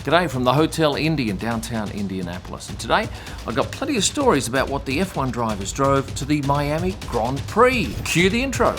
G'day from the Hotel Indy in downtown Indianapolis, and today I've got plenty of stories about what the F1 drivers drove to the Miami Grand Prix. Cue the intro.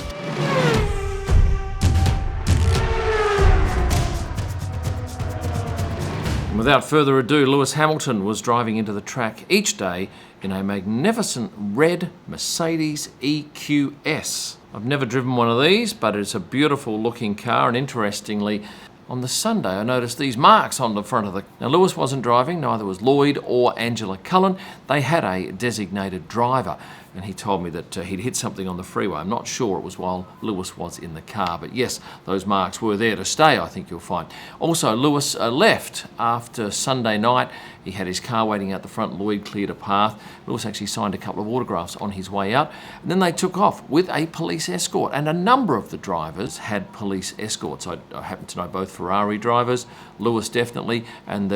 And without further ado, Lewis Hamilton was driving into the track each day in a magnificent red Mercedes EQS. I've never driven one of these, but it's a beautiful looking car, and interestingly, on the Sunday, I noticed these marks on the front of the... Now, Lewis wasn't driving, neither was Lloyd or Angela Cullen. They had a designated driver, and he told me that he'd hit something on the freeway. I'm not sure it was while Lewis was in the car, but yes, those marks were there to stay, I think you'll find. Also, Lewis left after Sunday night. He had his car waiting out the front. Lloyd cleared a path. Lewis actually signed a couple of autographs on his way out. And then they took off with a police escort. And a number of the drivers had police escorts. I happen to know both Ferrari drivers, Lewis definitely, and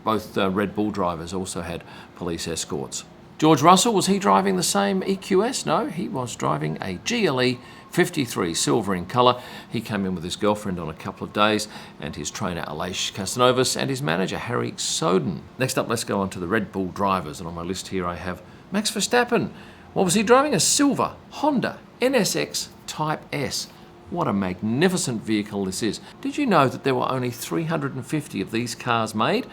both Red Bull drivers also had police escorts. George Russell, was he driving the same EQS? No, he was driving a GLE 53 silver in colour. He came in with his girlfriend on a couple of days, and his trainer Aleix Casanovas and his manager Harry Soden. Next up, let's go on to the Red Bull drivers, and on my list here I have Max Verstappen. What was he driving? A silver Honda NSX Type S. What a magnificent vehicle this is. Did you know that there were only 350 of these cars made?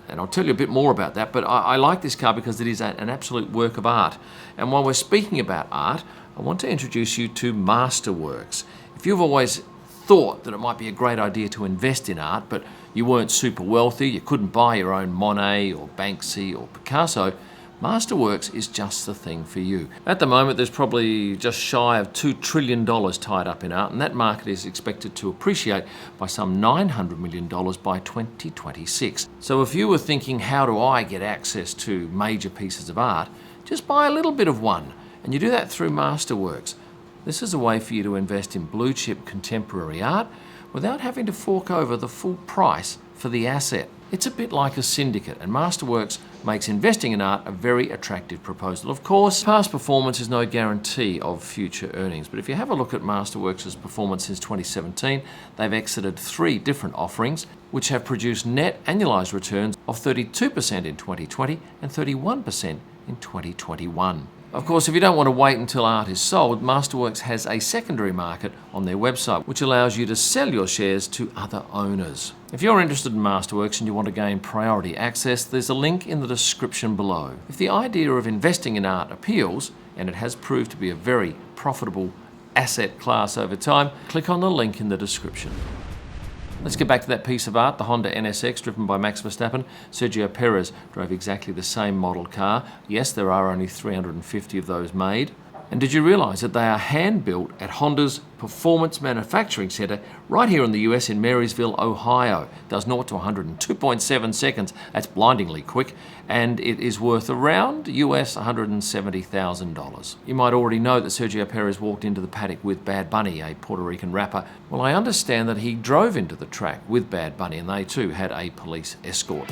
And I'll tell you a bit more about that, but I like this car because it is an absolute work of art. And while we're speaking about art, I want to introduce you to Masterworks. If you've always thought that it might be a great idea to invest in art, but you weren't super wealthy, you couldn't buy your own Monet or Banksy or Picasso, Masterworks is just the thing for you. At the moment, there's probably just shy of $2 trillion tied up in art, and that market is expected to appreciate by some $900 million by 2026. So if you were thinking, how do I get access to major pieces of art, just buy a little bit of one, and you do that through Masterworks. This is a way for you to invest in blue chip contemporary art without having to fork over the full price for the asset. It's a bit like a syndicate, and Masterworks makes investing in art a very attractive proposal. Of course, past performance is no guarantee of future earnings, but if you have a look at Masterworks' performance since 2017, they've exited 3 different offerings, which have produced net annualized returns of 32% in 2020 and 31% in 2021. Of course, if you don't want to wait until art is sold, Masterworks has a secondary market on their website, which allows you to sell your shares to other owners. If you're interested in Masterworks and you want to gain priority access, there's a link in the description below. If the idea of investing in art appeals, and it has proved to be a very profitable asset class over time, click on the link in the description. Let's get back to that piece of art, the Honda NSX driven by Max Verstappen. Sergio Perez drove exactly the same model car. Yes, there are only 350 of those made. And did you realise that they are hand-built at Honda's Performance Manufacturing Centre right here in the US in Marysville, Ohio. It does 0 to 100 in 2.7 seconds. That's blindingly quick, and it is worth around US $170,000. You might already know that Sergio Perez walked into the paddock with Bad Bunny, a Puerto Rican rapper. Well, I understand that he drove into the track with Bad Bunny, and they too had a police escort.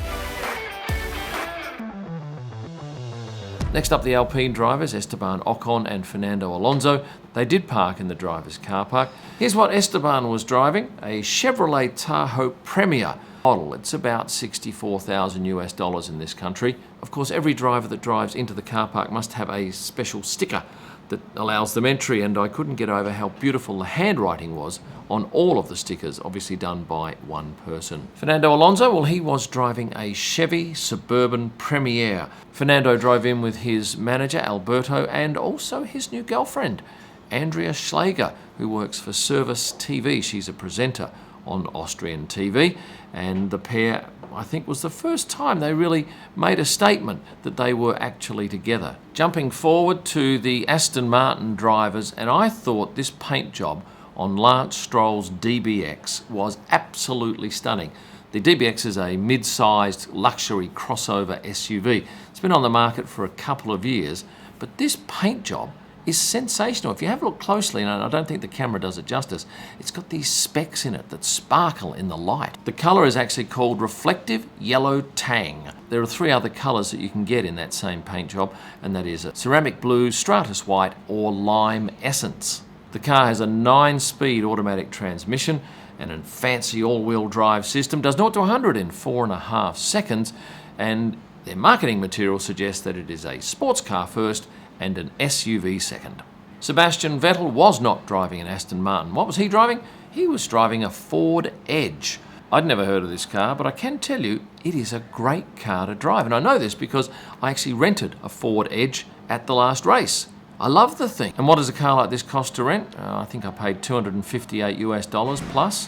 Next up, the Alpine drivers, Esteban Ocon and Fernando Alonso. They did park in the driver's car park. Here's what Esteban was driving, a Chevrolet Tahoe Premier model. It's about $64,000 US in this country. Of course, every driver that drives into the car park must have a special sticker that allows them entry, and I couldn't get over how beautiful the handwriting was on all of the stickers, obviously done by one person. Fernando Alonso, well, he was driving a Chevy Suburban Premier. Fernando drove in with his manager, Alberto, and also his new girlfriend, Andrea Schleger, who works for Service TV. She's a presenter on Austrian TV, and the pair, I think, was the first time they really made a statement that they were actually together. Jumping forward to the Aston Martin drivers, and I thought this paint job on Lance Stroll's DBX was absolutely stunning. The DBX is a mid-sized luxury crossover SUV. It's been on the market for a couple of years, but this paint job is sensational. If you have a look closely, and I don't think the camera does it justice, it's got these specks in it that sparkle in the light. The colour is actually called Reflective Yellow Tang. There are 3 other colours that you can get in that same paint job, and that is Ceramic Blue, Stratus White, or Lime Essence. The car has a 9-speed automatic transmission, and a fancy all-wheel drive system. Does 0 to 100 in 4.5 seconds, and their marketing material suggests that it is a sports car first and an SUV second. Sebastian Vettel was not driving an Aston Martin. What was he driving? He was driving a Ford Edge. I'd never heard of this car, but I can tell you it is a great car to drive. And I know this because I actually rented a Ford Edge at the last race. I love the thing. And what does a car like this cost to rent? I think I paid $258 plus.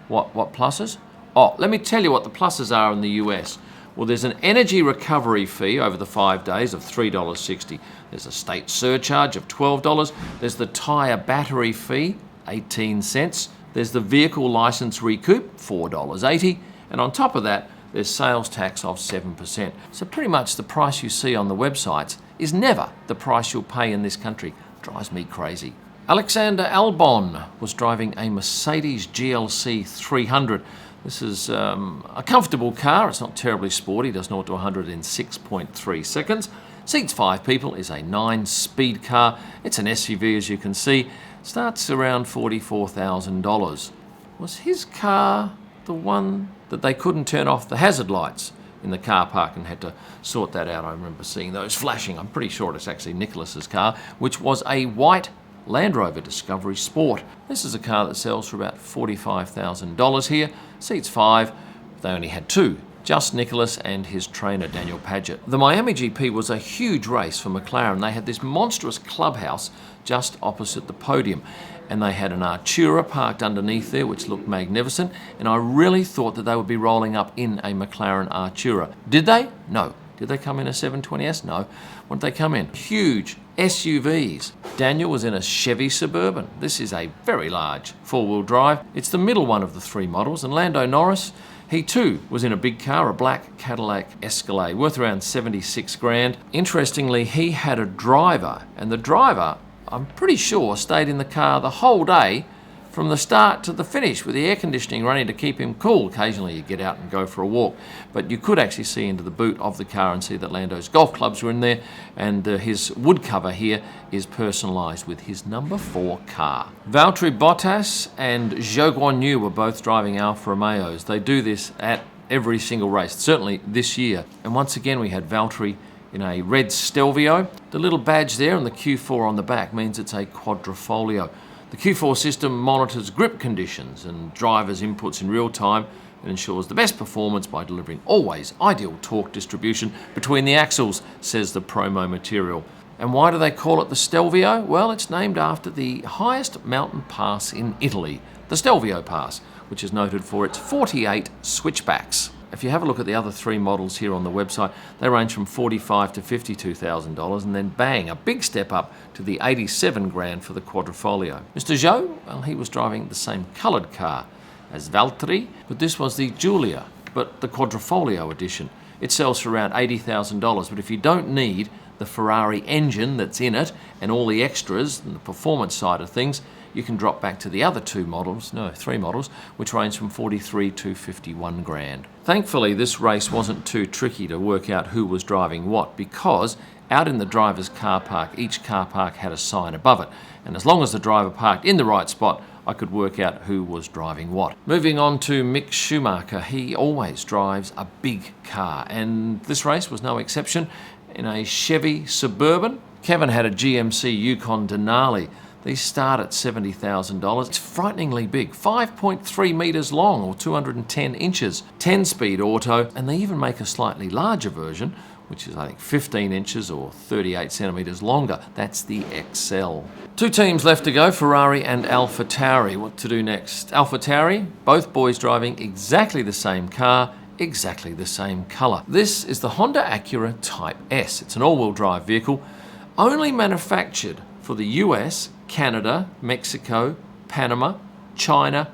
What pluses? Oh, let me tell you what the pluses are in the US. Well, there's an energy recovery fee over the 5 days of $3.60. There's a state surcharge of $12. There's the tyre battery fee, 18 cents. There's the vehicle license recoup, $4.80. And on top of that, there's sales tax of 7%. So pretty much the price you see on the websites is never the price you'll pay in this country. Drives me crazy. Alexander Albon was driving a Mercedes GLC 300. This is a comfortable car. It's not terribly sporty. Does 0 to 100 in 6.3 seconds. Seats 5 people. Is a 9-speed car. It's an SUV, as you can see. Starts around $44,000. Was his car the one that they couldn't turn off the hazard lights in the car park and had to sort that out? I remember seeing those flashing. I'm pretty sure it's actually Nicholas's car, which was a white Land Rover Discovery Sport. This is a car that sells for about $45,000 here. Seats 5. They only had 2. Just Nicholas and his trainer Daniel Padgett. The Miami GP was a huge race for McLaren. They had this monstrous clubhouse just opposite the podium, and they had an Artura parked underneath there which looked magnificent, and I really thought that they would be rolling up in a McLaren Artura. Did they? No. Did they come in a 720S? No. What did they come in? Huge SUVs. Daniel was in a Chevy Suburban. This is a very large four-wheel drive. It's the middle one of the 3 models, and Lando Norris, he too was in a big car, a black Cadillac Escalade, worth around 76 grand. Interestingly, he had a driver, and the driver, I'm pretty sure, stayed in the car the whole day from the start to the finish with the air conditioning running to keep him cool. Occasionally you get out and go for a walk, but you could actually see into the boot of the car and see that Lando's golf clubs were in there, and his wood cover here is personalised with his number 4 car. Valtteri Bottas and Zhou Guanyu were both driving Alfa Romeos. They do this at every single race, certainly this year. And once again we had Valtteri in a red Stelvio. The little badge there and the Q4 on the back means it's a quadrifolio. The Q4 system monitors grip conditions and drivers' inputs in real time and ensures the best performance by delivering always ideal torque distribution between the axles, says the promo material. And why do they call it the Stelvio? Well, it's named after the highest mountain pass in Italy, the Stelvio Pass, which is noted for its 48 switchbacks. If you have a look at the other 3 models here on the website, they range from $45,000 to $52,000, and then bang, a big step up to the 87 grand for the quadrifolio. Mr. Zhou, well, he was driving the same coloured car as Valtteri, but this was the Giulia, but the quadrifolio edition. It sells for around $80,000, but if you don't need the Ferrari engine that's in it and all the extras and the performance side of things, you can drop back to the other 3 models, which range from 43 to 51 grand. Thankfully, this race wasn't too tricky to work out who was driving what, because out in the driver's car park, each car park had a sign above it, and as long as the driver parked in the right spot, I could work out who was driving what. Moving on to Mick Schumacher, he always drives a big car, and this race was no exception. In a Chevy Suburban, Kevin had a GMC Yukon Denali. These start at $70,000. It's frighteningly big, 5.3 metres long or 210 inches, 10-speed auto, and they even make a slightly larger version, which is I think 15 inches or 38 centimetres longer. That's the XL. 2 teams left to go, Ferrari and AlphaTauri. What to do next? AlphaTauri, both boys driving exactly the same car, exactly the same colour. This is the Honda Acura Type S. It's an all-wheel drive vehicle, only manufactured for the US, Canada, Mexico, Panama, China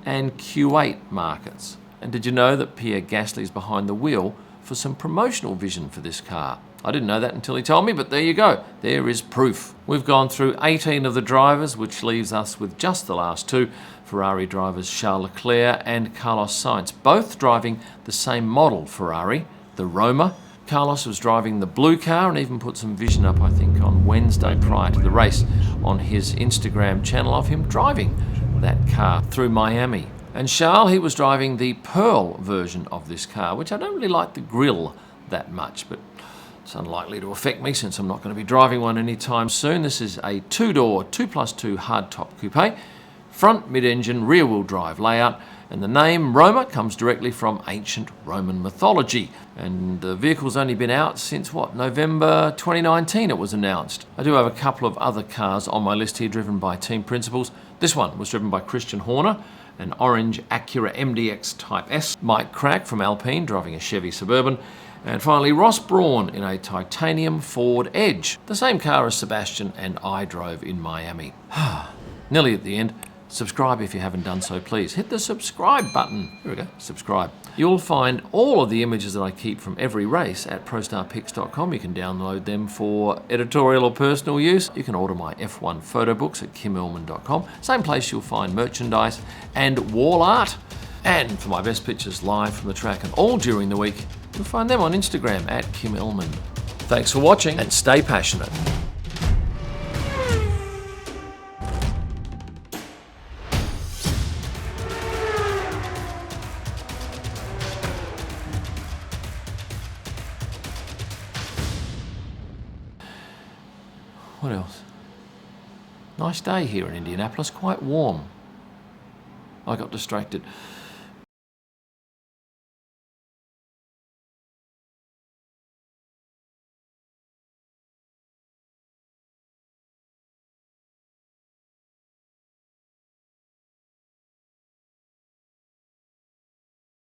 and Kuwait markets. And did you know that Pierre Gasly is behind the wheel for some promotional vision for this car? I didn't know that until he told me, but there you go. There is proof. We've gone through 18 of the drivers, which leaves us with just the last 2. Ferrari drivers Charles Leclerc and Carlos Sainz, both driving the same model Ferrari, the Roma. Carlos was driving the blue car and even put some vision up, I think, on Wednesday prior to the race on his Instagram channel of him driving that car through Miami. And Charles, he was driving the Pearl version of this car, which I don't really like the grille that much, but it's unlikely to affect me since I'm not going to be driving one anytime soon. This is a two-door, 2+2 hardtop coupe, front mid-engine, rear-wheel drive layout, and the name Roma comes directly from ancient Roman mythology. And the vehicle's only been out since, November 2019 it was announced. I do have a couple of other cars on my list here driven by team principals. This one was driven by Christian Horner, an orange Acura MDX Type S. Mike Crack from Alpine driving a Chevy Suburban. And finally, Ross Braun in a titanium Ford Edge, the same car as Sebastian and I drove in Miami. Nearly at the end. Subscribe if you haven't done so, please. Hit the subscribe button. There we go, subscribe. You'll find all of the images that I keep from every race at prostarpics.com. You can download them for editorial or personal use. You can order my F1 photo books at kimillman.com. Same place you'll find merchandise and wall art. And for my best pictures live from the track and all during the week, you'll find them on Instagram at Kim Illman. Thanks for watching and stay passionate. What else? Nice day here in Indianapolis, quite warm. I got distracted.